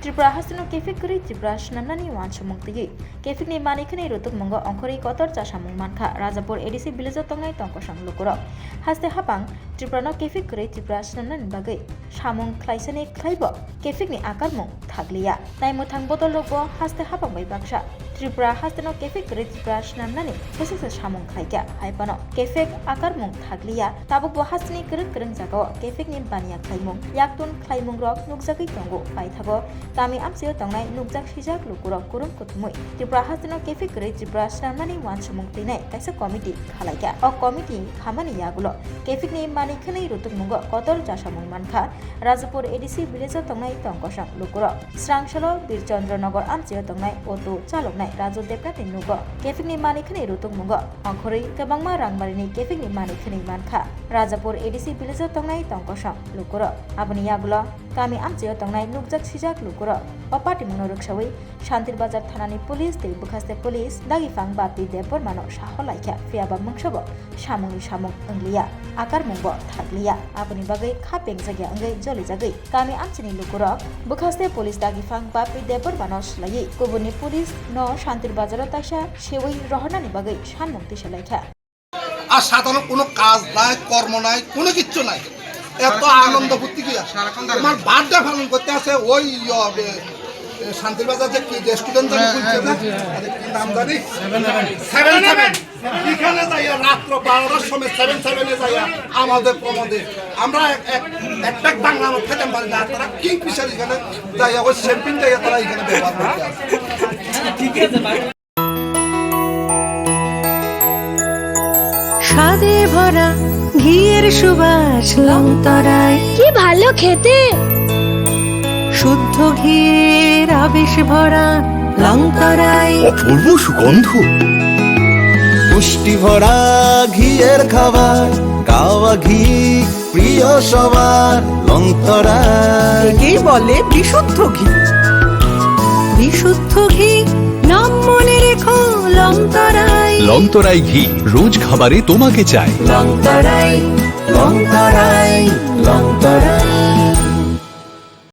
Tripura hasino Kephek kuri Tripura shnamnani wanshamung tigi Kephek ni manikhani rutuk mungo ongkhori kotor chasamung mankha Rajapur ADC village tongai tongkosang Lukurogno haste hapang Tripura no Kephek kuri Tripura shnamnani bagai samung khlaisani khlaibo Kephek ni akarmung Tongliya naimmuthang botol rokbo haste hapang bai baksa Tripura haste no Kephek kuri Tripura shnamnani hesese samung khlaikya haipano Kephek akarmung Tongliya tabukbo hasni kereng jagao Kephek ni baniya khlaimung yaktun khlaimung rok nukjagui tongo bai thago Kami amsio tongnai nukjak sijak Lukurogno kurum kutumui Tripura hasino Kephek kuri Tripura shnamnani wanshamung tinai kaisa committee khalaikya o committee khamani yagulo Kephek ni manikhani rutuk mungo kotor jasamung mankha Rajapur ADC village tongnai tongkosang Lukurogno Swrangchati Nogo amsio tongnai auto chaloknai Raju Depnati Nogo Kephek ni manikhani rutuk mungo ongkhori kebangma rangbarini Kephek ni manikhani mankha Rajapur ADC village tongnai tongkosang Lukurogno aboni yagulo Kami amsio tongnai nukjak sijak Lukurogno Papati mungno ruksawi Shantir Bazar Thanani Police tei bukhaste Police dagifang bapi depor mano saholaikya fiaba mungshabo samungni samung Tongliya akar mungbo Tongliya aboni bagai khapeng jagya angai joli jagai Kami amchini Lukurogno bukhaste Police dagifang bapi depor mano slai kubuni Police no Shantir Bazar taisa sewai rohonani bagai sanmung tisalaikya আর সাধারণ কোনো কাজ নাই কর্ম নাই কোনো কিচ্ছু নাই এত আনন্দ ফুর্তি কি আমার বার্থডে পালন করতে আছে ওই শান্তির বাজার যে কি রেস্টুরেন্ট জানি বলছে না কি নাম জানি 77 এখানে যাইয়া রাত্র 12টার সময় 77 এ যাইয়া আমাদের প্রমোদে আমরা একটা বাংলা মত খেতে পারি না তারা কিং ফিশার এখানে যাইয়া ওই শ্যাম্পেন যাইয়া তারা এখানে ব্যবহার করতে আছে ঠিক আছে ভাই স্বাদে ভরা ঘিয়ের সুবাস লংতরায় কি ভালো খেতে শুদ্ধ ঘিয়ের আবেশ ভরা লংতরায় অপূর্ব সুগন্ধ পুষ্টি ভরা ঘিয়ের খাবার গাওয়া ঘি প্রিয় সবার লংতরায় একেই বলে বিশুদ্ধ ঘি বিশুদ্ধ ঘি নাম মনে রেখো লংতরায় লংতরাই ঘি রোজ খাবারে তোমাকে চাই লংতরায় লংতরায় লংতরায়